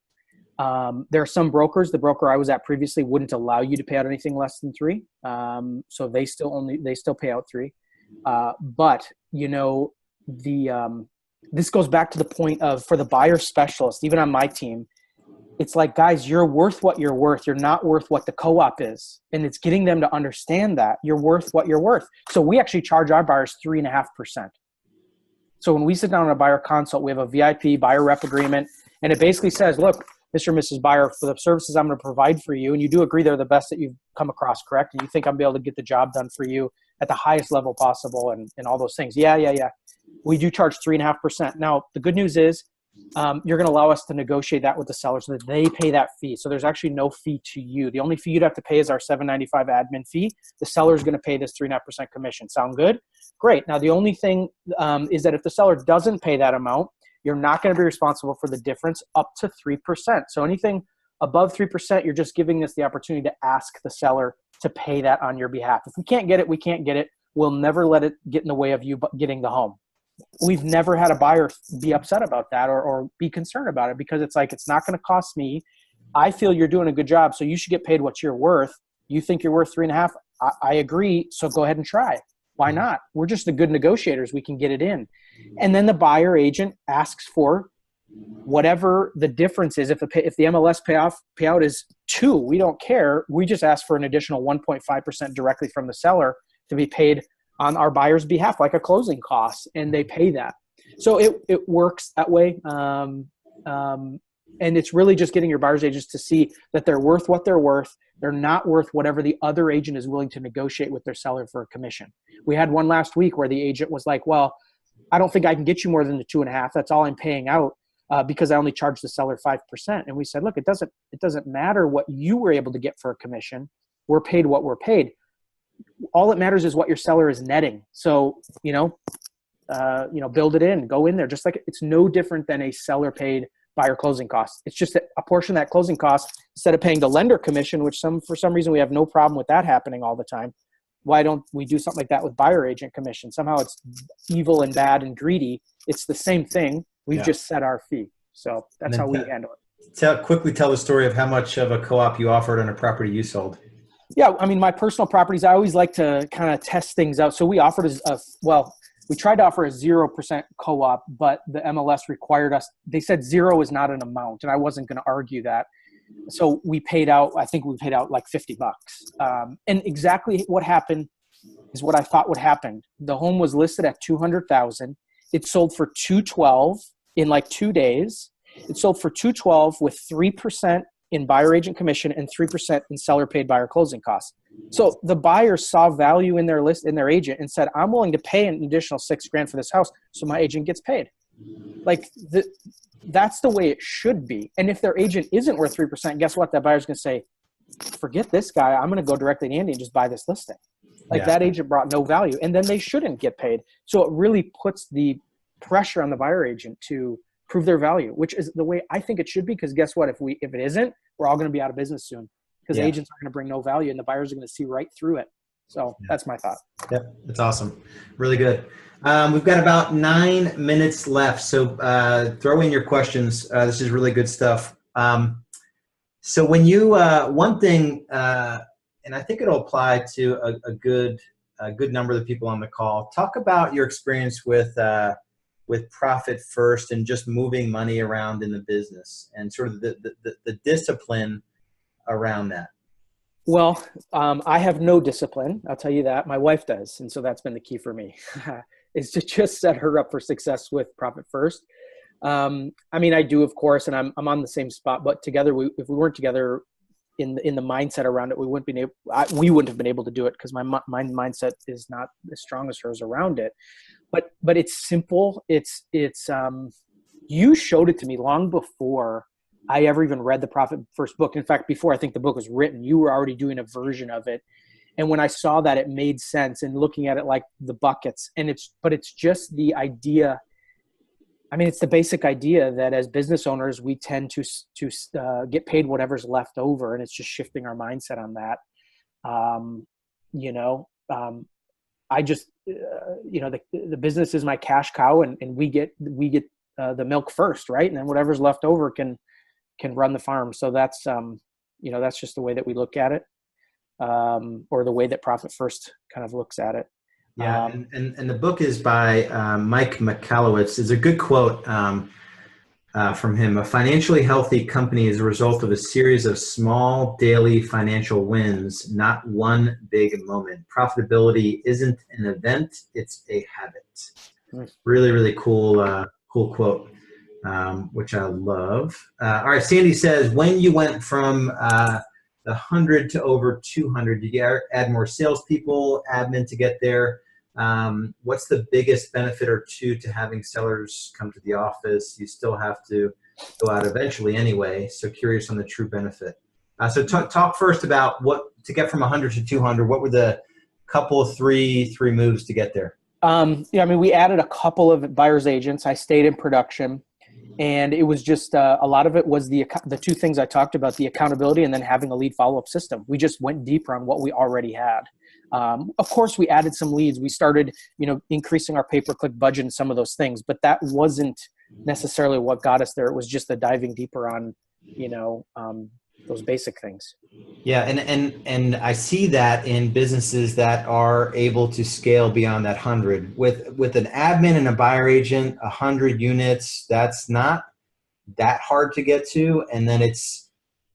Speaker 2: There are some brokers, the broker I was at previously wouldn't allow you to pay out anything less than 3. So they still pay out 3. But this goes back to the point of, for the buyer specialist, even on my team, it's like, guys, you're worth what you're worth. You're not worth what the co-op is. And it's getting them to understand that you're worth what you're worth. So we actually charge our buyers 3.5%. So when we sit down on a buyer consult, we have a VIP buyer rep agreement, and it basically says, look, Mr. and Mrs. Buyer, for the services I'm going to provide for you, and you do agree they're the best that you've come across, correct? And you think I'm be able to get the job done for you at the highest level possible and all those things. Yeah. We do charge 3.5%. Now, the good news is you're going to allow us to negotiate that with the seller so that they pay that fee. So there's actually no fee to you. The only fee you'd have to pay is our $7.95 admin fee. The seller is going to pay this 3.5% commission. Sound good? Great. Now, the only thing is that if the seller doesn't pay that amount, you're not going to be responsible for the difference up to 3%. So anything above 3%, you're just giving us the opportunity to ask the seller to pay that on your behalf. If we can't get it, we can't get it. We'll never let it get in the way of you getting the home. We've never had a buyer be upset about that or be concerned about it, because it's like, it's not going to cost me. I feel you're doing a good job, so you should get paid what you're worth. You think you're worth 3.5. I agree. So go ahead and try. Why not? We're just the good negotiators. We can get it in. And then the buyer agent asks for whatever the difference is. If the MLS payout is 2, we don't care. We just ask for an additional 1.5% directly from the seller to be paid on our buyer's behalf, like a closing cost, and they pay that. So it works that way. And it's really just getting your buyer's agents to see that they're worth what they're worth. They're not worth whatever the other agent is willing to negotiate with their seller for a commission. We had one last week where the agent was like, well, I don't think I can get you more than the 2.5. That's all I'm paying out because I only charge the seller 5%. And we said, look, it doesn't matter what you were able to get for a commission. We're paid what we're paid. All that matters is what your seller is netting. So, build it in, go in there. Just like it's no different than a seller paid buyer closing costs. It's just that a portion of that closing cost, instead of paying the lender commission, which for some reason we have no problem with that happening all the time. Why don't we do something like that with buyer agent commission? Somehow it's evil and bad and greedy. It's the same thing. We've just set our fee. So that's how we handle it.
Speaker 1: Quickly tell the story of how much of a co-op you offered on a property you sold.
Speaker 2: Yeah, I mean, my personal properties, I always like to kind of test things out. So we offered we tried to offer a 0% co-op, but the MLS required us. They said 0 is not an amount, and I wasn't going to argue that. So we paid out, I think we paid out like $50. And exactly what happened is what I thought would happen. The home was listed at $200,000. It sold for $212 in like 2 days. It sold for $212 with 3% in buyer agent commission and 3% in seller paid buyer closing costs. So the buyer saw value in their list, in their agent, and said, I'm willing to pay an additional $6,000 for this house, so my agent gets paid. Like that's the way it should be. And if their agent isn't worth 3%, guess what? That buyer's going to say, forget this guy. I'm going to go directly to Andy and just buy this listing. Like that agent brought no value, and then they shouldn't get paid. So it really puts the pressure on the buyer agent to prove their value, which is the way I think it should be. Because guess what? If it isn't, we're all going to be out of business soon, because agents are going to bring no value and the buyers are going to see right through it. So that's my thought. Yep.
Speaker 1: That's awesome. Really good. We've got about 9 minutes left. So throw in your questions. This is really good stuff. So when you, one thing, and I think it'll apply to a good number of the people on the call, talk about your experience with Profit First and just moving money around in the business and sort of the discipline around that.
Speaker 2: Well, I have no discipline. I'll tell you that. My wife does. And so that's been the key for me is to just set her up for success with Profit First. I mean, I do, of course, and I'm on the same spot, but together, if we weren't together in the mindset around it, we wouldn't have been able to do it, because my mindset is not as strong as hers around it. But it's simple. It's you showed it to me long before I ever even read the Profit First book. In fact, before I think the book was written, you were already doing a version of it. And when I saw that, it made sense, and looking at it like the buckets, but it's just the idea. I mean, it's the basic idea that as business owners, we tend to get paid whatever's left over, and it's just shifting our mindset on that. I just, the business is my cash cow, and we get the milk first, right? And then whatever's left over can run the farm. So that's, that's just the way that we look at it, or the way that Profit First kind of looks at it.
Speaker 1: Yeah, and the book is by Mike Michalowicz. It's a good quote from him. A financially healthy company is a result of a series of small daily financial wins, not one big moment. Profitability isn't an event, it's a habit. Really, really cool quote. which I love. All right, Sandy says, when you went from the 100 to over 200, did you add more salespeople, admin to get there? What's the biggest benefit or two to having sellers come to the office? You still have to go out eventually anyway, so curious on the true benefit. So talk first about what to get from 100 to 200. What were the couple of three moves to get there?
Speaker 2: Yeah, I mean, we added a couple of buyer's agents. I stayed in production, and it was just a lot of it was the two things I talked about, the accountability and then having a lead follow-up system. We just went deeper on what we already had. Of course, we added some leads. We started, increasing our pay-per-click budget and some of those things, but that wasn't necessarily what got us there. It was just the diving deeper on, those basic things.
Speaker 1: Yeah, and I see that in businesses that are able to scale beyond that 100. With an admin and a buyer agent, 100 units, that's not that hard to get to. And then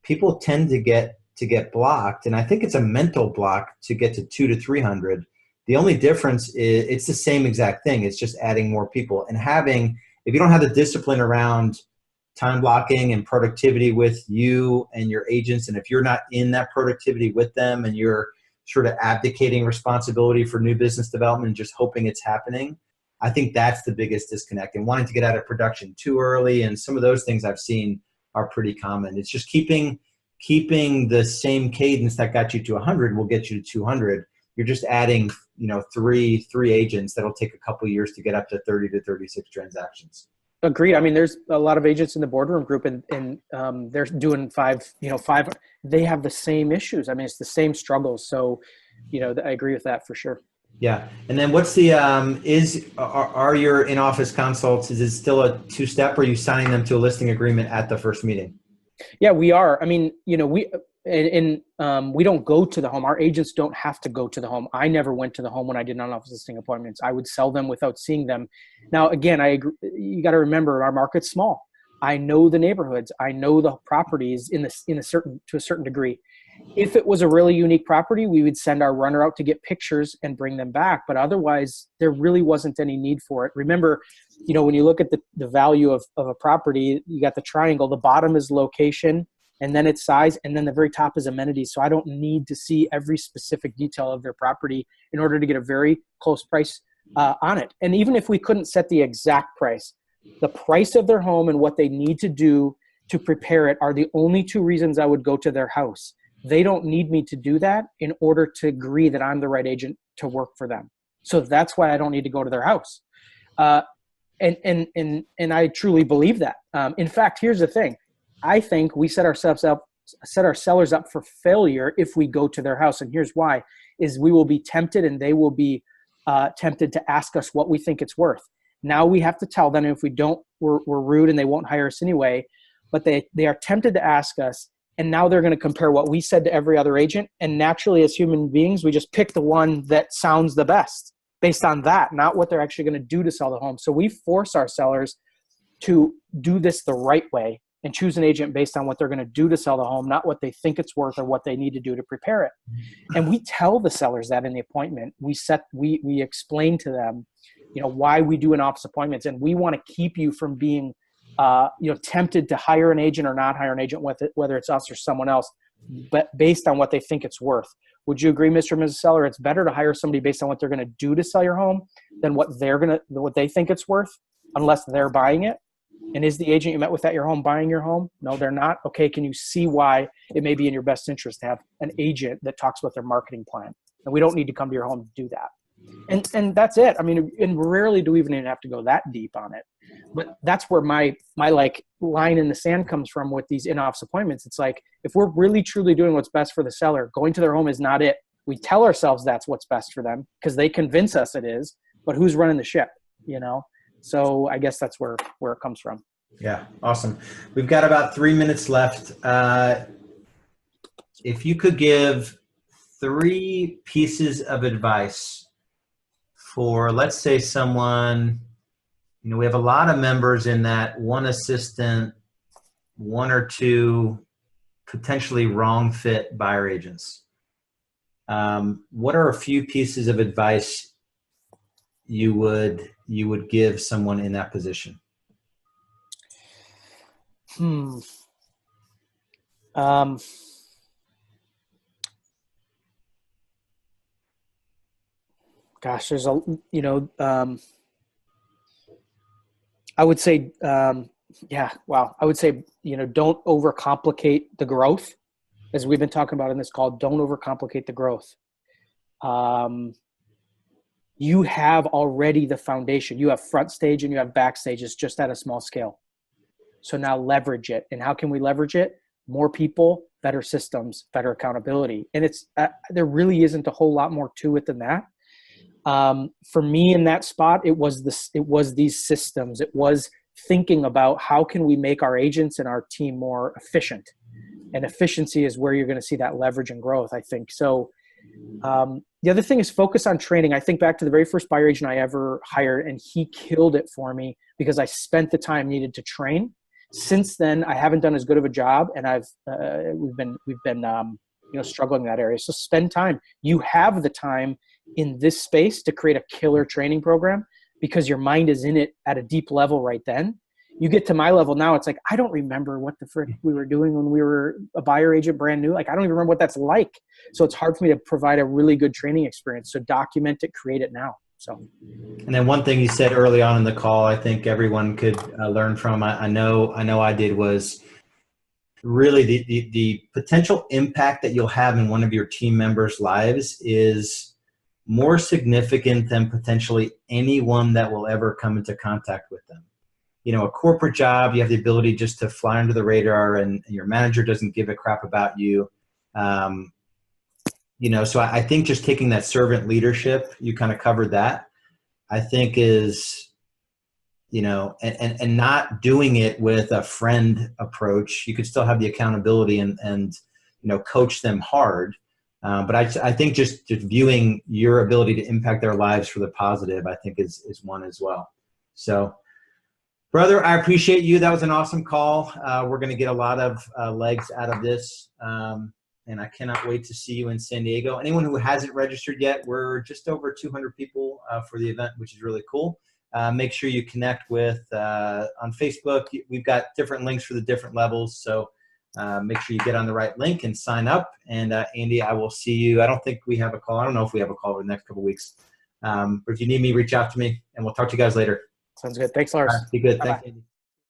Speaker 1: people tend to get blocked. And I think it's a mental block to get to 200 to 300. The only difference is it's the same exact thing. It's just adding more people and if you don't have the discipline around time blocking and productivity with you and your agents, and if you're not in that productivity with them and you're sort of abdicating responsibility for new business development and just hoping it's happening, I think that's the biggest disconnect, and wanting to get out of production too early. And some of those things I've seen are pretty common. It's just keeping the same cadence that got you to 100 will get you to 200. You're just adding, three agents that'll take a couple of years to get up to 30 to 36 transactions.
Speaker 2: Agreed. I mean, there's a lot of agents in the boardroom group, and they're doing five. They have the same issues. I mean, it's the same struggles. So, I agree with that for sure.
Speaker 1: Yeah. And then what's the, are your in-office consults, is it still a two-step, or are you signing them to a listing agreement at the first meeting?
Speaker 2: Yeah, we are. I mean, we don't go to the home. Our agents don't have to go to the home. I never went to the home when I did non-office listing appointments. I would sell them without seeing them. Now, again, I agree. You got to remember, our market's small. I know the neighborhoods. I know the properties to a certain degree. If it was a really unique property, we would send our runner out to get pictures and bring them back. But otherwise, there really wasn't any need for it. Remember, when you look at the value of a property, you got the triangle. The bottom is location, and then its size, and then the very top is amenities. So I don't need to see every specific detail of their property in order to get a very close price on it. And even if we couldn't set the exact price, the price of their home and what they need to do to prepare it are the only two reasons I would go to their house. They don't need me to do that in order to agree that I'm the right agent to work for them. So that's why I don't need to go to their house. And I truly believe that. In fact, here's the thing. I think we set our sellers up for failure if we go to their house. And here's why, is we will be tempted, and they will be tempted to ask us what we think it's worth. Now we have to tell them, if we don't, we're rude and they won't hire us anyway. But they are tempted to ask us, and now they're going to compare what we said to every other agent. And naturally, as human beings, we just pick the one that sounds the best based on that, not what they're actually going to do to sell the home. So we force our sellers to do this the right way and choose an agent based on what they're going to do to sell the home, not what they think it's worth or what they need to do to prepare it. And we tell the sellers that in the appointment. We explain to them, why we do in-office appointments, and we want to keep you from being tempted to hire an agent or not hire an agent, whether it's us or someone else, but based on what they think it's worth. Would you agree, Mr. and Mrs. Seller? It's better to hire somebody based on what they're going to do to sell your home than what they think it's worth, unless they're buying it. And is the agent you met with at your home buying your home? No, they're not. Okay, can you see why it may be in your best interest to have an agent that talks about their marketing plan? And we don't need to come to your home to do that. And that's it. I mean, and rarely do we even have to go that deep on it. But that's where my like line in the sand comes from with these in-office appointments. It's like, if we're really truly doing what's best for the seller, going to their home is not it. We tell ourselves that's what's best for them because they convince us it is, but who's running the ship, So I guess that's where it comes from.
Speaker 1: Yeah. Awesome. We've got about 3 minutes left. If you could give 3 pieces of advice for, let's say, someone, we have a lot of members in that one assistant, 1 or 2 potentially wrong fit buyer agents. What are a few pieces of advice you would give someone in that position?
Speaker 2: Hmm. Um, Gosh, there's a, I would say, yeah, wow. I would say, don't overcomplicate the growth, as we've been talking about in this call. Don't overcomplicate the growth. You have already the foundation. You have front stage and you have backstage. It's just at a small scale. So now leverage it. And how can we leverage it? More people, better systems, better accountability. And it's there really isn't a whole lot more to it than that. For me in that spot, it was these systems. It was thinking about how can we make our agents and our team more efficient. And efficiency is where you're going to see that leverage and growth, I think. So the other thing is focus on training. I think back to the very first buyer agent I ever hired, and he killed it for me because I spent the time needed to train. Since then, I haven't done as good of a job, and we've been struggling in that area. So spend time. You have the time in this space to create a killer training program because your mind is in it at a deep level right then. You get to my level now, it's like, I don't remember what the frick we were doing when we were a buyer agent brand new. Like, I don't even remember what that's like. So it's hard for me to provide a really good training experience. So document it, create it now. So.
Speaker 1: And then one thing you said early on in the call, I think everyone could learn from, I know I did, was really the potential impact that you'll have in one of your team members' lives is more significant than potentially anyone that will ever come into contact with them. A corporate job, you have the ability just to fly under the radar and your manager doesn't give a crap about you. So I think just taking that servant leadership, you kind of covered that, I think is, and not doing it with a friend approach. You could still have the accountability and coach them hard. But I think just viewing your ability to impact their lives for the positive, I think is one as well. So, brother, I appreciate you. That was an awesome call. We're going to get a lot of legs out of this. And I cannot wait to see you in San Diego. Anyone who hasn't registered yet, we're just over 200 people for the event, which is really cool. Make sure you connect with on Facebook. We've got different links for the different levels. So make sure you get on the right link and sign up. And Andy, I will see you. I don't think we have a call. I don't know if we have a call over the next couple of weeks. But if you need me, reach out to me and we'll talk to you guys later.
Speaker 2: Sounds good. Thanks, Lars.
Speaker 1: All right, be good.
Speaker 2: Bye-bye.
Speaker 1: Thanks, Andy.